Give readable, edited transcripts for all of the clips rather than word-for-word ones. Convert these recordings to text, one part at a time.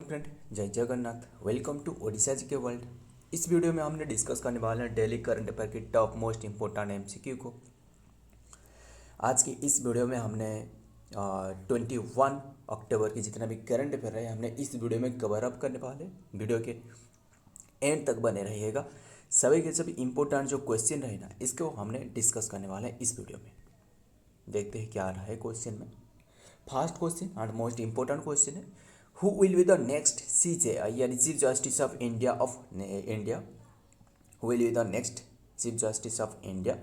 Friend, जय Jagannath. Welcome to Odisha जी के world. इस वीडियो में हमने डिस्कस करने वाले हैं डेली करंट अफेयर की टॉप मोस्ट इंपॉर्टेंट एमसीक्यू को। आज की इस वीडियो में हमने 21 अक्टूबर की जितना भी करंट अफेयर है हमने इस वीडियो में कवर अप करने वाले। वीडियो के एंड तक बने रहिएगा। सभी के सभी इंपॉर्टेंट जो क्वेश्चन रहे ना इसको हमने डिस्कस करने वाले हैं इस वीडियो में। देखते हैं क्या आ रहा है क्वेश्चन में। First question and most important question है, who will be the next CJ यानी chief justice of India who will be the next chief justice of India.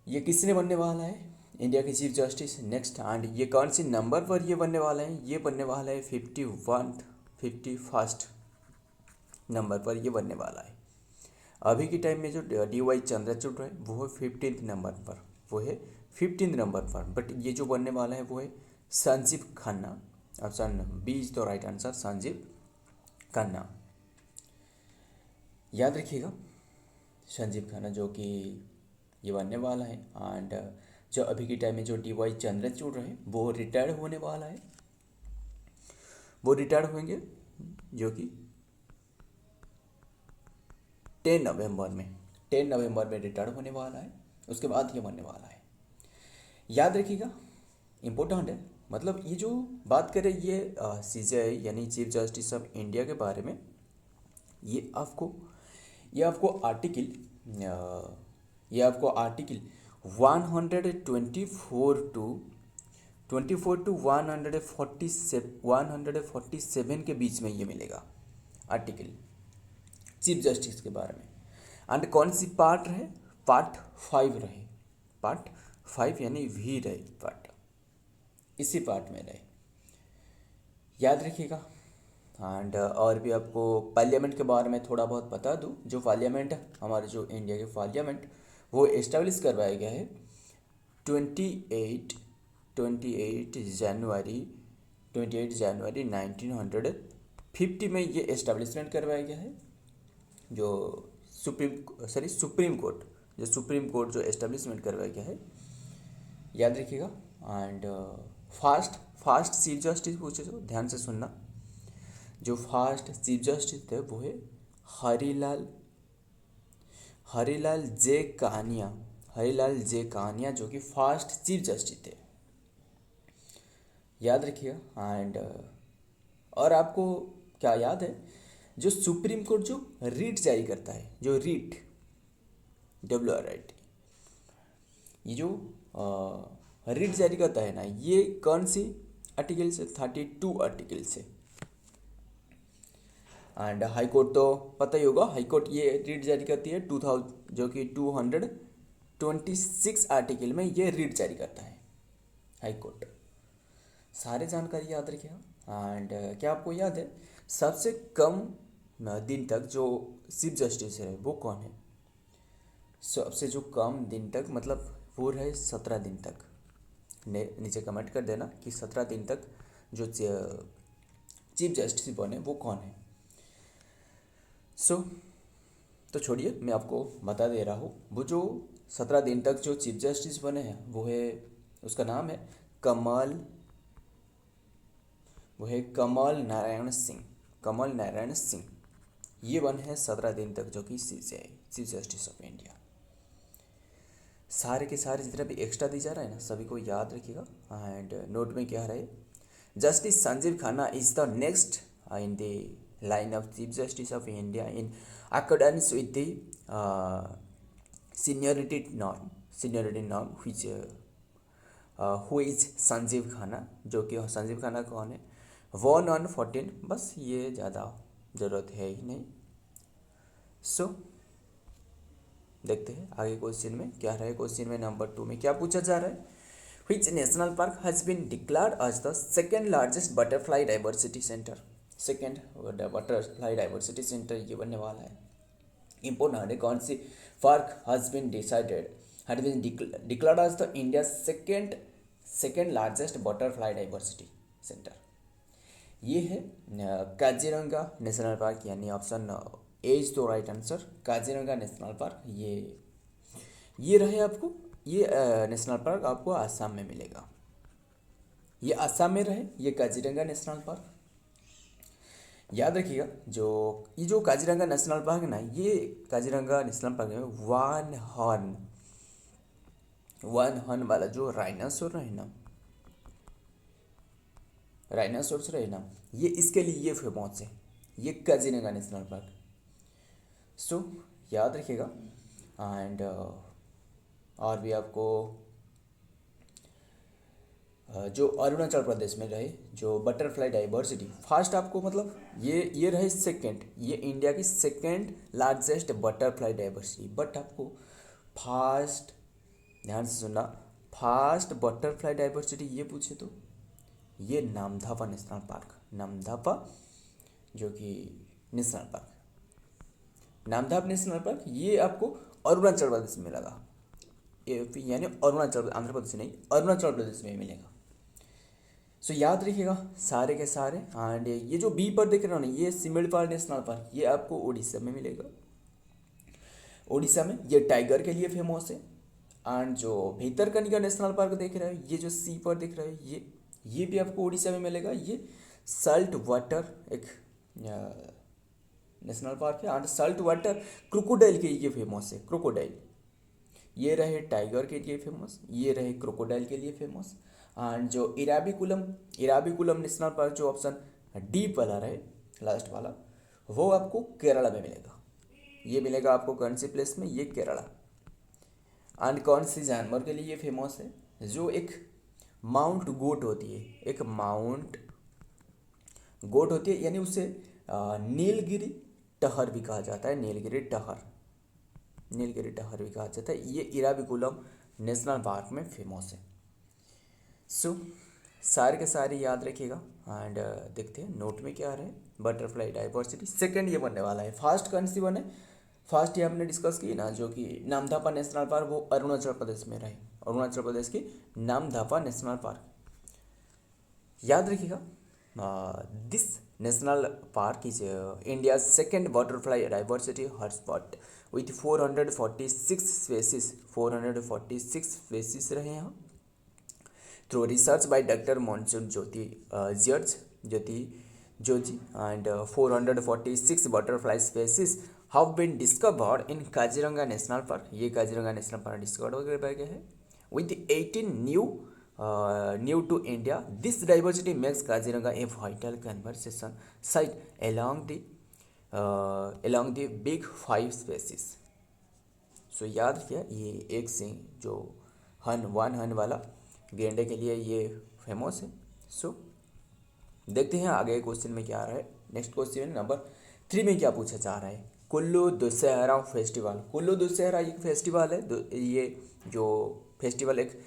ये किसने बनने वाला है इंडिया के चीफ जस्टिस नेक्स्ट, एंड ये कौन सी नंबर पर ये बनने वाला है? ये बनने वाला है 51st नंबर पर ये बनने वाला है। अभी के टाइम में जो DY चंद्रचूड़ है वो है 15th नंबर पर, बट ये जो बनने वाला है वो है Sanjeev Khanna. Option B is the right answer, Sanjeev Khanna. याद रखिएगा संजीव खन्ना जो कि ये बनने वाला है। एंड जो अभी के टाइम में जो DY चंद्रचूड़ है वो रिटायर्ड होने वाला है, वो रिटायर्ड होंगे जो कि 10 नवंबर में रिटायर्ड होने वाला है। उसके बाद ये बनने वाला है। याद रखिएगा, इम्पोर्टेंट है। मतलब ये जो बात करें ये CJI यानी चीफ जस्टिस ऑफ इंडिया के बारे में, ये आपको आर्टिकल 124 टू 147 के बीच में ये मिलेगा आर्टिकल चीफ जस्टिस के बारे में। एंड कौन सी पार्ट रहे? पार्ट 5 यानी V रहे पार्ट, इसी पार्ट में रहे। याद रखिएगा। एंड और भी आपको पार्लियामेंट के बारे में थोड़ा बहुत बता दूं। जो पार्लियामेंट हमारे जो इंडिया के पार्लियामेंट वो इस्टेब्लिश करवाया गया है 28 जनवरी 1950 में ये इस्टेब्लिशमेंट करवाया गया है। जो सुप्रीम कोर्ट जो इस्टेब्लिशमेंट करवाया गया है, याद रखिएगा। एंड फास्ट चीफ जस्टिस पूछे तो ध्यान से सुनना। जो फास्ट चीफ जस्टिस थे वो है हरिलाल जे कानिया जो कि फास्ट चीफ जस्टिस थे। याद रखिएगा। एंड और आपको क्या याद है, जो सुप्रीम कोर्ट जो रीट जारी करता है, जो रीट WRIT, ये जो रीट जारी करता है ना, ये कौन सी आर्टिकल से? 32 आर्टिकल से। एंड हाई कोर्ट तो पता ही होगा, हाई कोर्ट ये रीट जारी करती है 2000 जो कि 226 आर्टिकल में ये रीट जारी करता है हाई कोर्ट। सारे जानकारी याद रखिएगा। एंड क्या आपको याद है सबसे कम दिन तक जो चीफ जस्टिस है वो कौन है? सबसे जो कम दिन तक मतलब वो रहे 17 दिन तक। नीचे कमेंट कर देना कि 17 दिन तक जो चीफ जस्टिस बने वो कौन है। तो छोड़िए, मैं आपको बता दे रहा हूँ। वो जो 17 दिन तक जो चीफ जस्टिस बने हैं वो है, उसका नाम है कमल नारायण सिंह। ये बने हैं 17 दिन तक जो कि CJI chief justice of India. सारे के सारे जितना भी एक्स्ट्रा दी जा रहा है ना सभी को याद रखिएगा। एंड नोट में क्या रहे, justice Sanjeev Khanna is the next in the line of chief justice of India in accordance with the seniority norm which who is Sanjeev Khanna, जो कि संजीव खन्ना कौन है? 1/14। बस ये ज़्यादा ज़रूरत है ही नहीं। देखते हैं आगे क्वेश्चन में क्या रहा है। क्वेश्चन में नंबर 2 में क्या पूछा जा रहा है, which national park has been declared as the second largest butterfly diversity centre? Second butterfly diversity centre ये बनने वाला है। इंपोर्टेंट है, कौन सी park has been declared as the India second largest butterfly diversity centre? ये है काजीरंगा नेशनल पार्क, यानी option as the right answer, Kaziranga national park. ये रहे आपको, ये नेशनल पार्क आपको आसाम में मिलेगा। ये आसाम में रहे ये काजीरंगा नेशनल पार्क। याद रखिएगा, जो ये जो काजीरंगा नेशनल पार्क है ना, ये काजीरंगा नेशनल पार्क में वन हॉर्न वाला जो राइनासोर रहे ना, राइनासोर्स रहे ना, ये इसके लिए ये फेमस है, ये काजीरंगा नेशनल पार्क। सो याद रखिएगा। एंड और भी आपको जो अरुणाचल प्रदेश में रहे जो बटरफ्लाई डाइवर्सिटी, फास्ट आपको मतलब ये रहे सेकंड, ये इंडिया की second largest butterfly diversity. But आपको फास्ट, ध्यान से सुनना, फास्ट बटरफ्लाई डाइवर्सिटी ये पूछे तो ये नामदफा नेशनल पार्क, नामदफा जो कि national park, Namdapha national park ये आपको अरुणाचल प्रदेश में लगा, यानी अरुणाचल, आंध्र प्रदेश नहीं, अरुणाचल प्रदेश में मिलेगा। सो याद रखिएगा सारे के सारे। एंड ये जो बी पर देख रहे हो ना, ये सिमिलपाल नेशनल पार्क, ये आपको उड़ीसा में मिलेगा। उड़ीसा में ये टाइगर के लिए फेमस है। एंड जो भीतरकनिका नेशनल पार्क देख रहे हो, ये जो सी पर दिख रहा है, ये भी आपको उड़ीसा में मिलेगा। ये सल्ट वाटर एक नेशनल पार्क है। एंड सल्ट वाटर क्रोकोडाइल के लिए फेमस है, क्रोकोडाइल। ये रहे टाइगर के लिए फेमस, ये रहे क्रोकोडाइल के लिए फेमस। एंड जो इराविकुलम नेशनल पार्क जो ऑप्शन डी वाला रहे, लास्ट वाला, वो आपको केरला में मिलेगा। ये मिलेगा आपको कौन सी प्लेस में, ये केरला। एंड कौन सी जानवर के लिए ये फेमस है, जो एक माउंट गोट होती है, एक माउंट गोट होती है, यानी उसे नीलगिरी टहर भी कहा जाता है, नीलगिरी टहर भी कहा जाता है। ये इराविकुलम नेशनल पार्क में फेमस है। सो सारे के सारे याद रखिएगा। एंड देखते हैं नोट में क्या आ रहा है। बटरफ्लाई डाइवर्सिटी सेकंड ये बनने वाला है। फर्स्ट कौन सी बने, फर्स्ट ये हमने डिस्कस की ना, जो कि नामदफा नेशनल पार्क, वो अरुणाचल प्रदेश में रहे, अरुणाचल प्रदेश की नामदफा नेशनल पार्क। याद रखिएगा, this national park is India second butterfly diversity hotspot with 446 species, 446 species रहे यहाँ। Through research by doctor monsoon Jyoti and 446 butterfly species have been discovered in Kaziranga national park. ये Kaziranga national park discover हो गया है with 18 new to India. This diversity makes Kaziranga a vital conservation site along the big five species. So याद रखिए, ये एक सिंह जो one हन वाला गेंडे के लिए ये फेमस है। सो देखते हैं आगे क्वेश्चन में क्या आ रहा है। नेक्स्ट क्वेश्चन नंबर 3 में क्या पूछा जा रहा है, कुल्लू दशहरा फेस्टिवल। कुल्लू दशहरा एक फेस्टिवल है, ये जो फेस्टिवल एक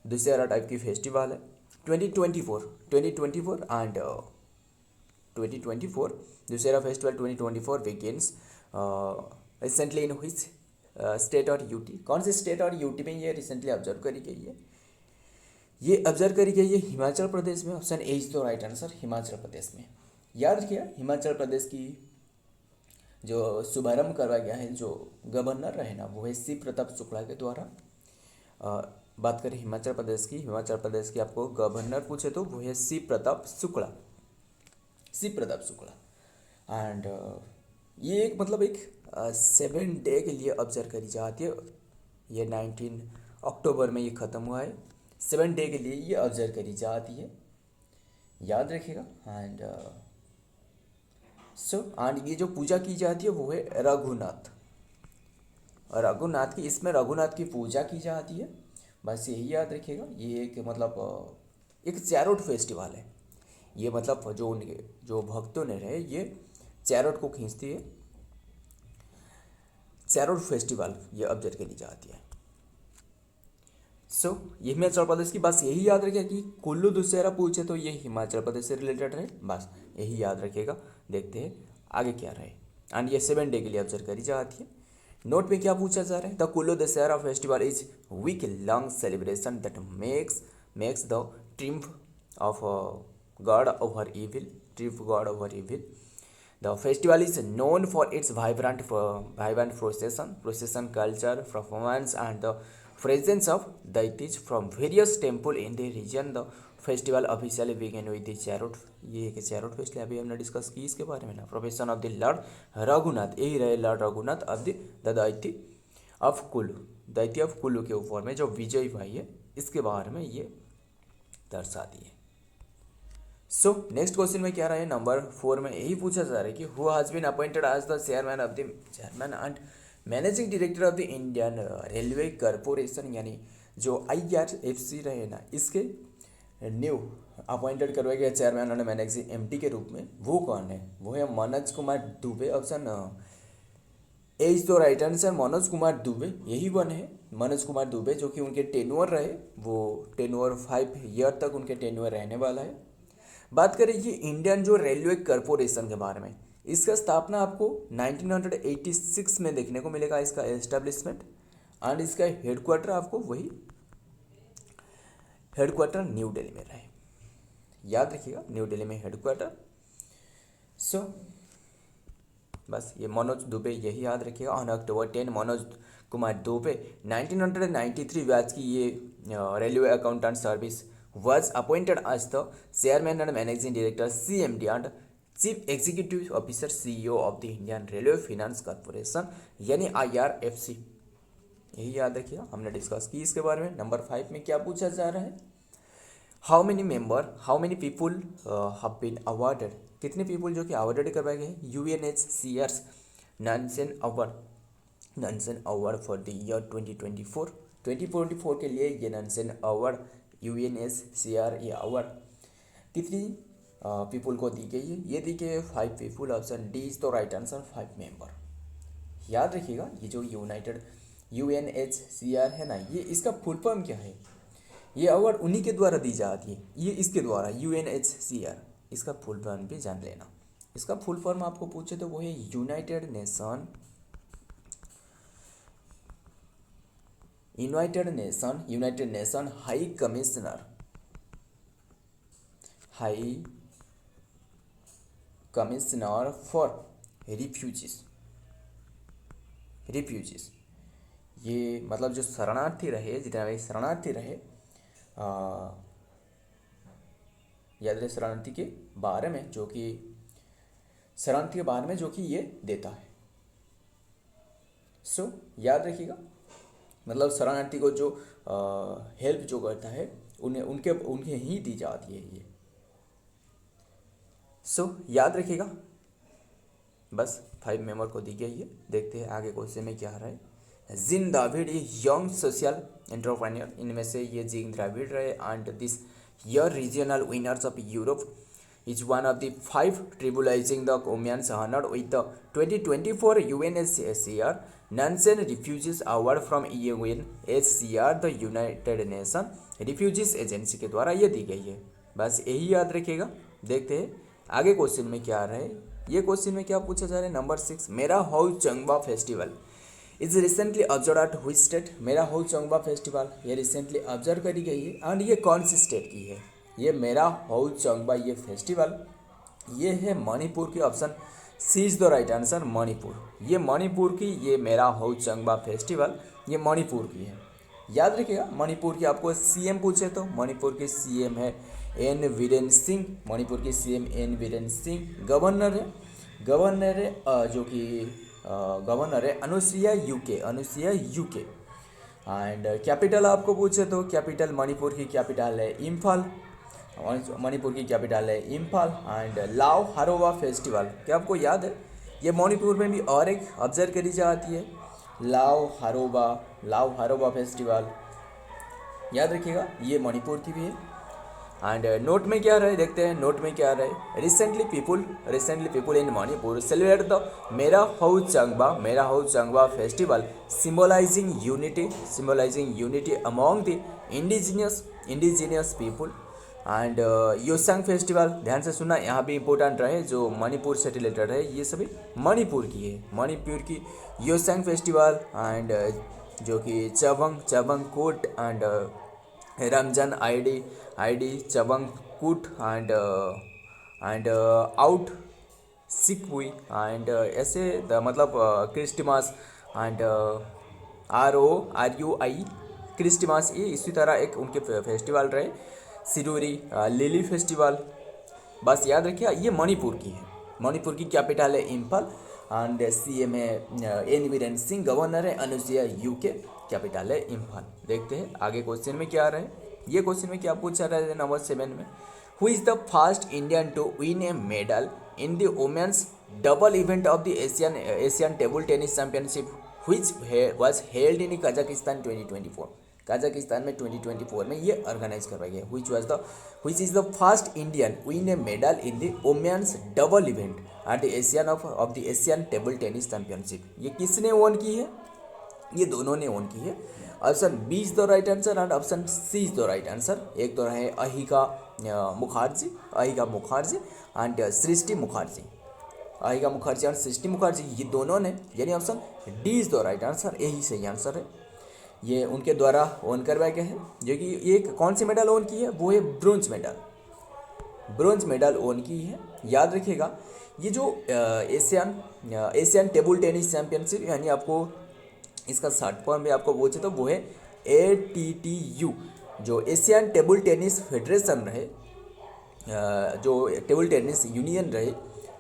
दशहरा टाइप की फेस्टिवल है। 2024 and 2024 Dussehra festival 2024 begins recently in which state और यूटी। कौन से स्टेट और यूटी में ये रिसेंटली ऑब्जर्व करी गई है, ये ऑब्जर्व करी गई है हिमाचल प्रदेश में। Option A is the right answer, Himachal Pradesh में। याद रखिए हिमाचल प्रदेश की जो शुभारंभ करवाया गया है, जो गवर्नर रहे ना, वो है सी प्रताप शुक्ला के द्वारा। बात करें हिमाचल प्रदेश की आपको गवर्नर पूछे तो वो है सी प्रताप शुक्ला। एंड ये एक मतलब एक 7 डे के लिए ऑब्जर्व करी जाती है। ये 19 अक्टूबर में ये ख़त्म हुआ है। 7 डे के लिए ये ऑब्जर्व करी जाती है, याद रखिएगा। एंड एंड ये जो पूजा की जाती है वो है रघुनाथ की, इसमें रघुनाथ की पूजा की जाती है। बस यही याद रखिएगा। ये एक मतलब एक चैरोट फेस्टिवल है। ये मतलब जो भक्तों ने रहे, ये चैरोट को खींचती है, चैरोट फेस्टिवल ये ऑब्जर्व करी जाती है। ये हिमाचल प्रदेश की, बस यही याद रखिएगा कि कुल्लू दशहरा पूछे तो ये हिमाचल प्रदेश से रिलेटेड है, बस यही याद रखिएगा। देखते हैं आगे क्या रहे। एंड ये 7 डे के लिए ऑब्जर्व करी जाती है। नोट में क्या पूछा जा रहा है, the Kullu Dussehra festival is weak long celebration that makes the triumph of God over evil. The festival is known for its vibrant procession culture, performance, and the presence of deities from various temples in the region. The festival officially began with the chariot, ये एक चैरोट festival अभी हमने discuss की इसके बारे में ना। Profession of the Lord Raghunath, यही रहे लॉर्ड रघुनाथ ऑफ द दैत्य ऑफ कुल्लू, दैत्य ऑफ कुल्लू के ऊपर में जो विजय भाई है इसके बारे में ये दर्शाती है। सो नेक्स्ट क्वेश्चन में क्या रहा है, नंबर 4 में यही पूछा जा रहा है कि who has been appointed as the chairman and managing director of the Indian Railway Corporation, यानी जो IRFC रहे ना, इसके न्यू अपॉइंटेड करवाया गया चेयरमैन और मैनेजिंग MD के रूप में, वो कौन है? वो है Manoj Kumar Dubey. Option as the right answer Manoj Kumar Dubey, यही वन है मनोज कुमार दुबे, जो कि उनके टेन्योर रहे, वो टेन्योर 5 ईयर तक उनके टेन्योर रहने वाला है। बात करें ये इंडियन जो रेलवे कॉरपोरेशन के बारे में, इसका स्थापना आपको 1986 में देखने को मिलेगा, इसका एस्टेब्लिशमेंट, एंड इसका हेडक्वार्टर आपको वही हेडक्वार्टर न्यू दिल्ली में रहे, याद रखिएगा न्यू दिल्ली में हेडक्वार्टर। सो बस ये मनोज दुबे यही याद रखिएगा। On October 10 Manoj Kumar Dubey 1993 batch की ये railway accountant service was appointed as the chairman and managing director CMD and chief executive officer CEO of the Indian Railway Finance Corporation, यानी IRFC, यही याद रखिएगा, हमने डिस्कस की इसके बारे में। नंबर 5 में क्या पूछा जा रहा है, how many people have been awarded, कितने पीपल जो कि अवार्डेड करवाए गए UNHCR Nansen award for the year 2024 के लिए ये नंसन अवार्ड UNHCR ये अवार्ड कितनी पीपल को दी गई है? ये दी गई है 5 people. Option D is the right answer 5 member. याद रखिएगा ये जो UNHCR है ना, ये इसका फुल फॉर्म क्या है? ये अवार्ड उन्हीं के द्वारा दी जाती है, ये इसके द्वारा UNHCR, इसका फुल फॉर्म भी जान लेना। इसका फुल फॉर्म आपको पूछे तो वो है United nation high commissioner for refugees, ये मतलब जो शरणार्थी रहे, जितने भी शरणार्थी रहे, याद रहे शरणार्थी के बारे में जो कि ये देता है। सो याद रखिएगा, मतलब शरणार्थी को जो हेल्प जो करता है उनके ही दी जाती है ये। सो याद रखिएगा, बस 5 मेंबर को दी गई है। देखते हैं आगे क्वेश्चन में क्या आ रहा है। जिन द्रविड़ ये यंग सोशल एंटरप्रेन्योर, इनमें से ये जिन द्रविड़ रहे and this year regional winners of Europe is one of the 5 tribulating the women's honor with the 2024 UNHCR Nansen Refugees Award from UNHCR, the United Nations Refugees Agency के द्वारा ये दी गई है। बस यही याद रखिएगा। देखते हैं आगे क्वेश्चन में क्या आ रहा है। ये क्वेश्चन में क्या पूछा जा रहा है, number 6, Mera Hou Chongba festival is recently observe at which state. Mera Hou Chongba festival ये रिसेंटली ऑब्जर्व करी गई है, एंड ये कौन सी स्टेट की है? ये मेरा हाउ चंगबा ये फेस्टिवल ये है मणिपुर की। Option C is the right answer Manipur. ये मणिपुर की ये मेरा हाउ चंगबा फेस्टिवल ये मणिपुर की है। याद रखिएगा, मणिपुर की आपको CM पूछे तो मणिपुर के CM है N वीरेन सिंह। मणिपुर के CM N Viren Singh. Governor है जो कि गवर्नर है अनुसुईया यूके। एंड कैपिटल आपको पूछे तो कैपिटल मणिपुर की कैपिटल है इम्फाल। मणिपुर की कैपिटल है इम्फाल। एंड लाओ हारोवा फेस्टिवल, क्या आपको याद है? ये मणिपुर में भी और एक ऑब्जर्व करी जाती है, लाओ हारोवा फेस्टिवल। याद रखिएगा, ये मणिपुर की भी है। एंड नोट में क्या रहे, देखते हैं नोट में क्या रहे। Recently people in Manipur celebrate the Mera Hou Chongba festival symbolizing unity among the indigenous people. And Yaoshang festival, ध्यान से सुनना, यहाँ भी इंपॉर्टेंट रहे, जो मणिपुर से रिलेटेड है, ये सभी मणिपुर की है। मणिपुर की योसांग फेस्टिवल एंड जो कि चबंग कोट एंड रमजान आईडी चबंग कुट एंड आउट सिकपुई एंड ऐसे मतलब क्रिस्टमास एंड RORUI क्रिस्टमास, ये इसी तरह एक उनके फेस्टिवल रहे। सिरोरी लिली फेस्टिवल। बस याद रखिए ये मणिपुर की है। मणिपुर की कैपिटल है इम्फाल एंड सीएम है एन बीरेन सिंह, गवर्नर है अनुसुईया यूके, कैपिटल है इम्फाल। देखते हैं आगे क्वेश्चन में क्या आ रहा है। ये क्वेश्चन में क्या पूछा रहा है नंबर 7 में, who is the first Indian to win a medal in the women's double event of the Asian table tennis championship which was held in Kazakhstan 2024। Kazakhstan में 2024 में ये ऑर्गेनाइज करवाया गया। which is the first Indian win a medal in the women's double event at the Asian table tennis championship. ये किसने own की है? ये दोनों ने ओन की है। Option B is the right answer and option C is the right answer. एक तो है अहिका मुखर्जी एंड सृष्टि मुखर्जी। अहिका मुखर्जी और सृष्टि मुखर्जी ये दोनों ने, यानी option D is the right answer, यही सही आंसर है। ये उनके द्वारा ओन करवाया गया है। जो कि ये कौन सी मेडल ओन की है? वो है ब्रोंज मेडल ओन की है। याद रखिएगा ये जो एशियन टेबल टेनिस चैंपियनशिप, यानी आपको इसका शॉर्ट फॉर्म में आपको पूछे तो वो है ATTU। जो एशियन टेबल टेनिस फेडरेशन रहे, जो टेबल टेनिस यूनियन रहे,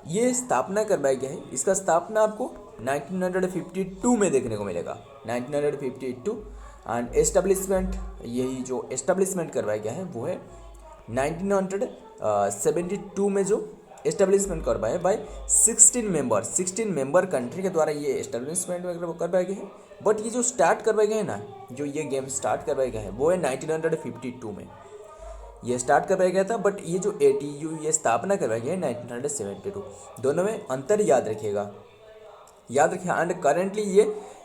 ये स्थापना करवाया गया है। इसका स्थापना आपको 1952 में देखने को मिलेगा, 1952। एंड एस्टेब्लिशमेंट, यही जो एस्टेब्लिशमेंट करवाया गया है वो है 1972 में जो एस्टेब्लिशमेंट करवाया बाय 16 मेंबर कंट्री के द्वारा ये एस्टेब्लिशमेंट करवाया गया है। बट ये जो स्टार्ट करवाया गया है ना, जो ये गेम स्टार्ट करवाया गया है वो है 1952 में ये स्टार्ट करवाया गया था। बट ये जो ATU ये स्थापना करवाया गया है 1972। दोनों में अंतर याद रखिएगा। एंड करेंटली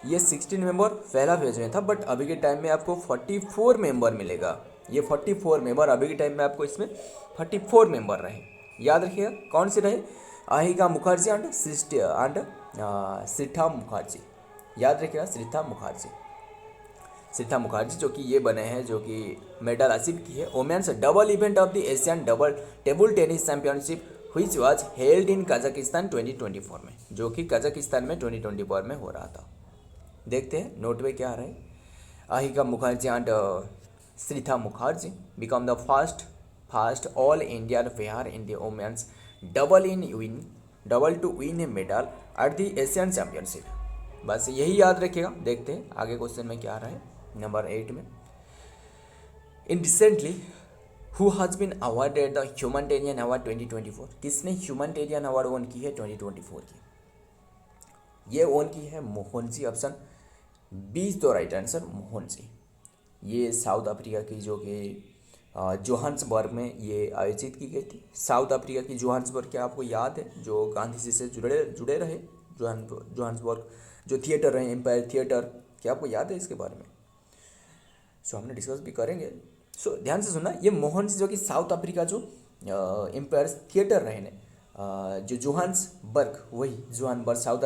ये 16 मेंबर पहला फेज में था, बट अभी के टाइम में आपको 44 मेंबर मिलेगा। ये 44 मेंबर अभी के टाइम में आपको इसमें 44 मेंबर रहे। याद रखिएगा कौन से रहे? अहिका मुखर्जी एंड श्रीथा मुखर्जी। याद रखिएगा श्रीथा मुखर्जी जो कि ये बने हैं, जो कि मेडल हासिल की है women's double event of the Asian double table tennis championship which was held in Kazakhstan 2024 में, जो कि कजाकिस्तान में 2024 में हो रहा था। देखते हैं नोट में क्या आ रहा है। Ahika Mukherjee and Sutirtha Mukherjee become the first all Indian pair in the women's double to win a medal at the Asian championship. बस यही याद रखिएगा। देखते हैं आगे क्वेश्चन में क्या आ रहा है नंबर 8 में। In recently who has been awarded the humanitarian award 2024। किसने ह्यूमैनिटेरियन अवार्ड ओन की है 2024 की? ये ओन की है Mohan ji. Option B is the right answer, Mohan ji. ये साउथ अफ्रीका की, जो कि जोहान्सबर्ग में ये आयोजित की गई थी। साउथ अफ्रीका की जोहान्सबर्ग, क्या आपको याद है? जो गांधी जी से जुड़े रहे जोहान्सबर्ग, जो थिएटर रहे एम्पायर थिएटर, क्या आपको याद है इसके बारे में? सो हमने डिस्कस भी करेंगे। सो ध्यान से सुनना, ये मोहन जी जो कि साउथ अफ्रीका जो एम्पायर थिएटर रहे ने, जो जोहान्सबर्ग, वही जोहान्सबर्ग साउथ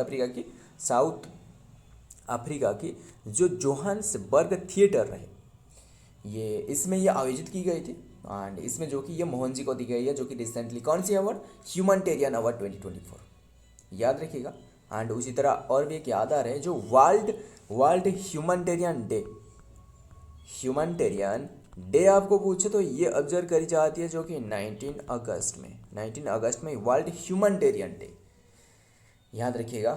अफ्रीका की जो जोहान्सबर्ग थिएटर रहे, ये इसमें ये आयोजित की गई थी। एंड इसमें जो कि ये मोहन जी को दी गई है, जो कि रिसेंटली कौन सी अवार्ड? Humanitarian award 2024। याद रखिएगा। एंड उसी तरह और भी एक याद आ रहा है, जो वर्ल्ड ह्यूमैनिटेरियन डे आपको पूछे तो ये ऑब्जर्व करी जाती है, जो कि 19 अगस्त में वर्ल्ड ह्यूमैनिटेरियन डे। याद रखिएगा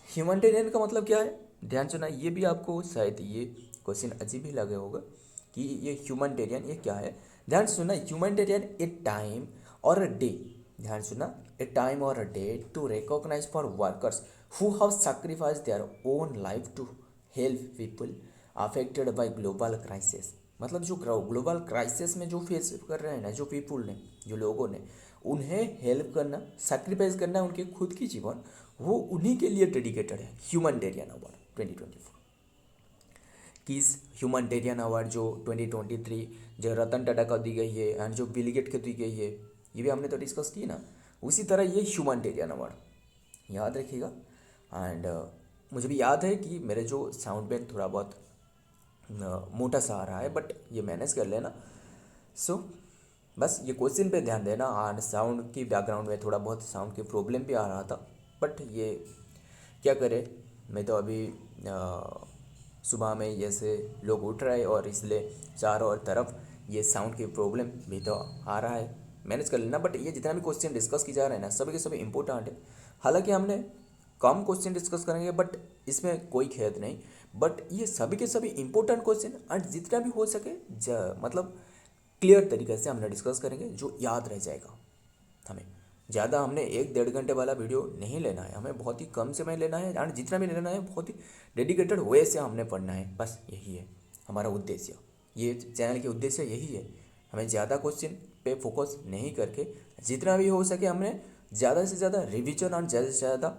ह्यूमैनिटेरियन का मतलब क्या है? ध्यान सुना, ये भी आपको शायद ये क्वेश्चन अजीब ही लगे होगा कि ये ह्यूमैनिटेरियन ये क्या है। ध्यान सुना, ह्यूमैनिटेरियन ए टाइम और अ डे, ध्यान सुना, ए टाइम और a day to recognise for workers who have sacrificed their own life to help people affected by global crisis. मतलब जो ग्लोबल क्राइसिस में जो फेस कर रहे हैं ना, जो पीपुल ने, जो लोगों ने, उन्हें हेल्प करना, सैक्रिफाइस करना, उनके खुद की जीवन, वो उन्हीं के लिए डेडिकेटेड है ह्यूमैनिटेरियन अवार्ड 2024। किस ह्यूमैनिटेरियन अवार्ड जो 2023 जो रतन टाटा को दी गई है एंड जो बिल गेट को दी गई है, ये भी हमने तो डिस्कस की ना। उसी तरह ये ह्यूमैनिटेरियन अवार्ड याद रखिएगा। एंड मुझे भी याद है कि मेरे जो साउंड पे थोड़ा बहुत मोटा सा आ रहा है, बट ये मैनेज कर लेना। सो बस ये क्वेश्चन पे ध्यान देना। एंड साउंड की बैकग्राउंड में थोड़ा बहुत साउंड की प्रॉब्लम भी आ रहा था, बट ये क्या करें, मैं तो अभी सुबह में जैसे लोग उठ रहे और इसलिए चारों ओर तरफ ये साउंड की प्रॉब्लम भी तो आ रहा है, मैनेज कर लेना। बट ये जितना भी क्वेश्चन डिस्कस की जा रहे हैं ना, सभी के सभी इंपॉर्टेंट है। हालांकि हमने कम क्वेश्चन डिस्कस करेंगे, बट इसमें कोई खेद नहीं। बट ये सभी के सभी इंपॉर्टेंट क्वेश्चन और जितना भी हो सके मतलब क्लियर तरीके से हमने डिस्कस करेंगे, जो याद रह जाएगा हमें। ज़्यादा हमने 1-1.5 घंटे वाला वीडियो नहीं लेना है, हमें बहुत ही कम समय लेना है, और जितना भी लेना है बहुत ही डेडिकेटेड वे से हमने पढ़ना है। बस यही है हमारा उद्देश्य, ये चैनल के उद्देश्य यही है। हमें ज़्यादा क्वेश्चन पे फोकस नहीं करके जितना भी हो सके हमने ज़्यादा से ज़्यादा रिविजन और ज़्यादा से ज़्यादा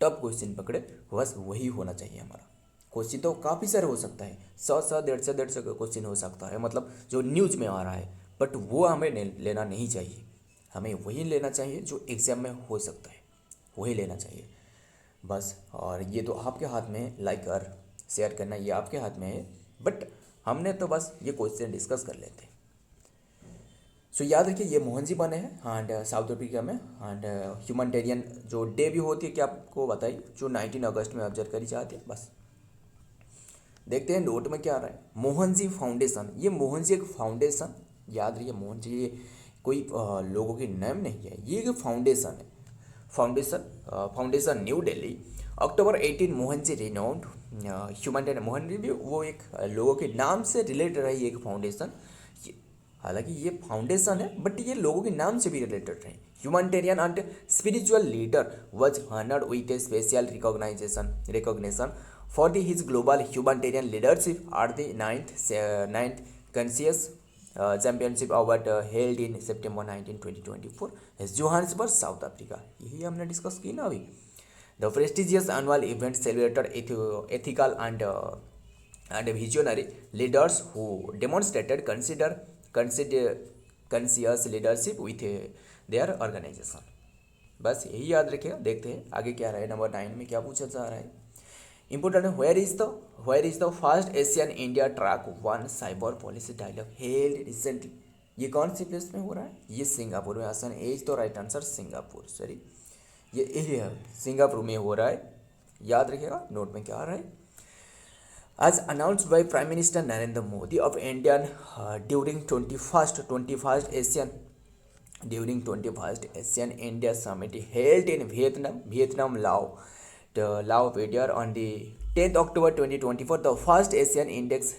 टफ क्वेश्चन पकड़े, बस वही होना चाहिए हमारा। क्वेश्चन तो काफ़ी सारे हो सकता है, 100 150 क्वेश्चन हो सकता है, मतलब जो न्यूज़ में आ रहा है, बट वो हमें लेना नहीं चाहिए। हमें वही लेना चाहिए जो एग्ज़ाम में हो सकता है, वही लेना चाहिए बस। और ये तो आपके हाथ में है, लाइक और शेयर करना ये आपके हाथ में है। बट हमने तो बस ये क्वेश्चन डिस्कस कर लेते हैं। सो याद रखिए, ये मोहन जी बने हैं एंड साउथ अफ्रीका में। एंड ह्यूमैनिटेरियन जो डे भी होती है कि आपको बताइए, जो 19 अगस्त में ऑब्जर्व करी जाती है। बस देखते हैं नोट में क्या आ रहा है। मोहन जी फाउंडेशन, ये मोहन जी एक फाउंडेशन, याद रखिए मोहन जी ये कोई लोगों के नाम नहीं है, ये एक फाउंडेशन है। फाउंडेशन न्यू दिल्ली, अक्टूबर 18। मोहन जी रिनाउंड ह्यूमैनिटेरियन, मोहन जी भी वो एक लोगों के नाम से रिलेटेड है, ये एक फाउंडेशन। हालांकि ये फाउंडेशन है, बट ये लोगों के नाम से भी रिलेटेड है। Humanitarian and spiritual leader was honoured with A special recognition for his global humanitarian leadership at the ninth conscious championship award held in September 2024 Johannesburg, south Africa. यही हमने डिस्कस की ना अभी। The prestigious annual event celebrated ethical and visionary leaders who demonstrated conscious leadership with their organization। बस यही याद रखिएगा। देखते हैं आगे क्या रहा है। नंबर 9 में क्या पूछा जा रहा है, इंपोर्टेंट है। Where is the first Asian India track 1 cyber policy dialogue held recently. ये कौन सी प्लेस में हो रहा है, ये सिंगापुर में। आसान as the right answer Singapore, sorry ये सिंगापुर में हो रहा है। याद रखिएगा नोट में क्या आ रहा है। As announced by Prime Minister Narendra Modi of India during 21st Asian India Summit held in Vietnam, Lao Vietnam on the 10th October 2024, the first Asian Index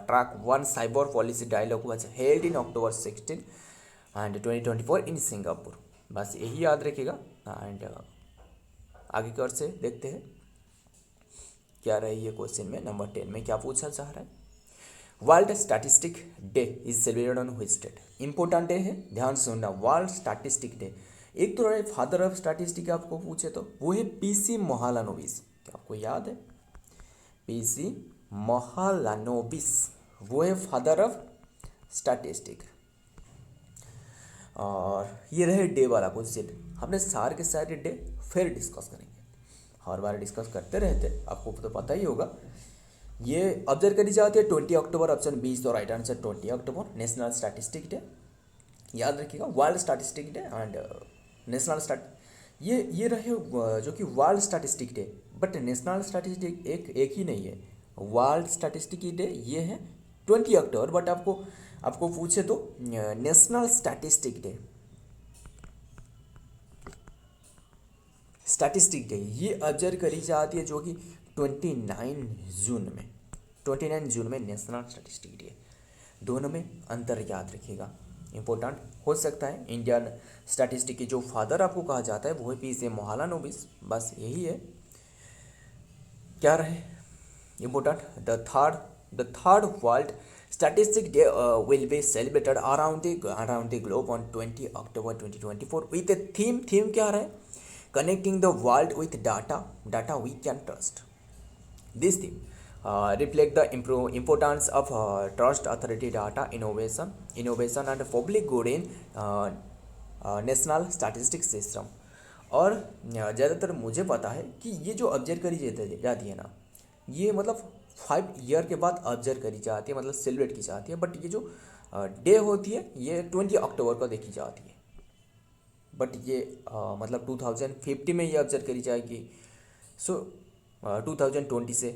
Track 1 Cyber Policy Dialogue was held in October 16 and 2024 in Singapore। बस यही याद रखिएगा। And आगे की ओर से देखते हैं क्या रहे ये क्वेश्चन में। नंबर 10 में क्या पूछा जा रहा है, world statistic day is celebrated on which date. Important day है, ध्यान से सुनना। वर्ल्ड स्टैटिस्टिक डे, एक तो रहे फादर ऑफ स्टैटिस्टिक आपको पूछे तो वो है पीसी महालानोबिस। क्या आपको याद है, पीसी महालानोबिस वो है फादर ऑफ स्टैटिस्टिक। और ये रहे डे वाला क्वेश्चन। हमने सारे के सारे डे फिर डिस्कस करेंगे, हर बार डिस्कस करते रहते, आपको तो पता ही होगा। ये ऑब्जर्व करी जाती है 20 October, option B is the right answer. 20 October national statistic day, याद रखिएगा। World statistic day and national ये रहे जो कि world statistic day, but national statistic एक ही नहीं है। वर्ल्ड स्टैटिस्टिक डे ये है 20 अक्टूबर, बट आपको पूछे तो नेशनल स्टैटिस्टिक डे ये ऑब्जर्व करी जाती है जो कि 29 जून में नेशनल स्टैटिस्टिक डे। दोनों में अंतर याद रखिएगा, इंपॉर्टेंट हो सकता है। इंडियन स्टैटिस्टिक की जो फादर आपको कहा जाता है वो है पीसी महालानोबिस। बस यही है। क्या रहे important, the third world statistic day will be celebrated around the globe on 20 October 2024 with A theme क्या रहा है, connecting the world with data we can trust। This theme reflect the importance of trust authority data innovation and public good in national statistics system। और ज़्यादातर मुझे पता है कि ये जो ऑब्जर्व करी जाती है ना, ये मतलब 5 ईयर के बाद ऑब्जर्व करी जाती है, मतलब सेलिब्रेट की जाती है। बट ये जो डे होती है ये 20 अक्टूबर को देखी जाती है, बट ये मतलब 2050 में ये ऑब्जर्व करी जाएगी। सो 2020 से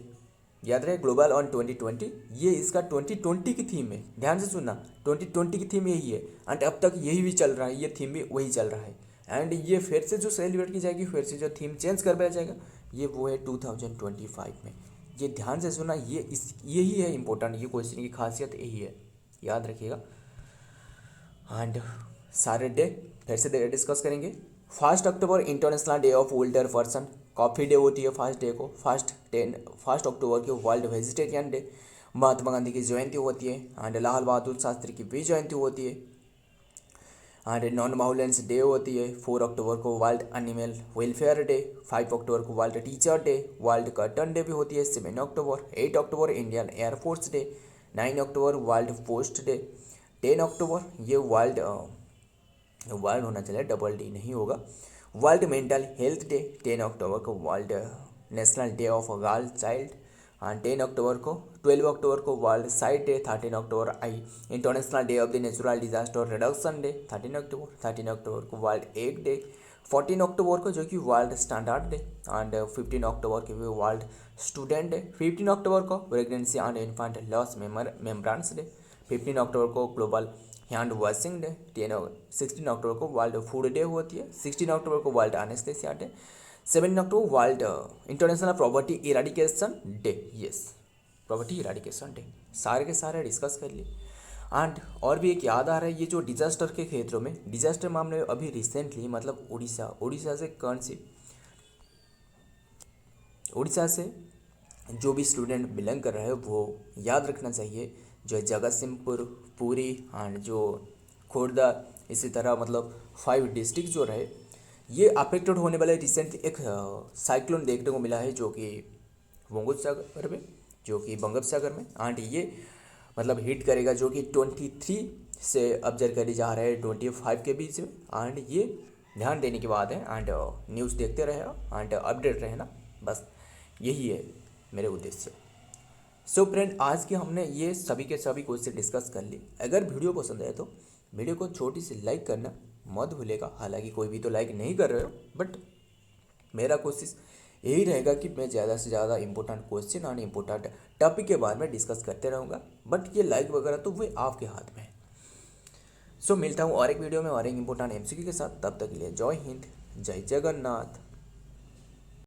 याद रहे ग्लोबल ऑन 2020, ये इसका 2020 की थीम है, ध्यान से सुनना, 2020 की थीम यही है एंड अब तक यही भी चल रहा है, ये थीम भी वही चल रहा है एंड ये फिर से जो सेलिब्रेट की जाएगी, फिर से जो थीम चेंज कर दिया जाएगा, ये वो है 2025 में। ये ध्यान से सुना, यही है इंपॉर्टेंट, ये क्वेश्चन की खासियत यही है, याद रखिएगा। एंड सारे डे फिर से डिस्कस करेंगे। 1 October international day of older person, coffee day होती है फर्स्ट डे को। 1 अक्टूबर को world vegetarian day, Mahatma Gandhi की जयंती होती है एंड लाल बहादुर शास्त्री की भी जयंती होती है एंड नॉन वायलेंस डे होती है। 4 अक्टूबर को वर्ल्ड एनिमल वेलफेयर डे, 5 अक्टूबर को world teacher day, world curtain day भी होती है 7 अक्टूबर। 8 अक्टूबर Indian air force day, 9 October world post day, 10 अक्टूबर ये वर्ल्ड होना चाहिए, डबल डी नहीं होगा, वर्ल्ड मेंटल हेल्थ डे। 10 अक्टूबर को world national day of girl child and 10 अक्टूबर को 12 अक्टूबर को world site day. 13 October I international day of the natural disaster reduction day. 13 अक्टूबर को वर्ल्ड एग डे। 14 अक्टूबर को जो कि वर्ल्ड स्टैंडर्ड डे एंड 15 अक्टूबर को भी वर्ल्ड स्टूडेंट डे। 15 अक्टूबर को pregnancy and infant loss remembrance day. 15 अक्टूबर को ग्लोबल हैंड वॉशिंग डे। 16 अक्टूबर को वर्ल्ड फूड डे होती है। 16 अक्टूबर को वर्ल्ड एनेस्थेसिया डे। 7 अक्टूबर world international property eradication day. Yes, property eradication day. सारे के सारे डिस्कस कर लिए एंड और भी एक याद आ रहा है, ये जो डिजास्टर के क्षेत्रों में, डिजास्टर मामले में अभी रिसेंटली मतलब उड़ीसा से कौन सी, उड़ीसा से जो भी स्टूडेंट बिलोंग कर रहे हैं वो याद रखना चाहिए, जो जगत सिंहपुर, पुरी एंड जो खोर्धा, इसी तरह मतलब 5 डिस्ट्रिक्ट जो रहे, ये अफेक्टेड होने वाले रिसेंटली एक साइक्लोन देखने को मिला है जो कि बंगोपसागर में, एंड ये मतलब हिट करेगा जो कि 23 से ऑब्जर्व करे जा रहे हैं 25 के बीच में एंड ये ध्यान देने की बात है एंड न्यूज़ देखते रहेगा एंड अपडेट रहना, बस यही है मेरे उद्देश्य। सो फ्रेंड, आज के हमने ये सभी के सभी क्वेश्चन डिस्कस कर ली। अगर वीडियो पसंद आए तो वीडियो को छोटी सी लाइक करना मत भूलेगा, हालांकि कोई भी तो लाइक नहीं कर रहे हो, बट मेरा कोशिश यही रहेगा कि मैं ज़्यादा से ज़्यादा इंपॉर्टेंट क्वेश्चन और इंपॉर्टेंट टॉपिक के बारे में डिस्कस करते रहूँगा, बट ये लाइक वगैरह तो वो आपके हाथ में है। सो मिलता हूँ और एक वीडियो में और एक इंपॉर्टेंट एमसीक्यू के साथ, तब तक के लिए जय हिंद, जय जगन्नाथ।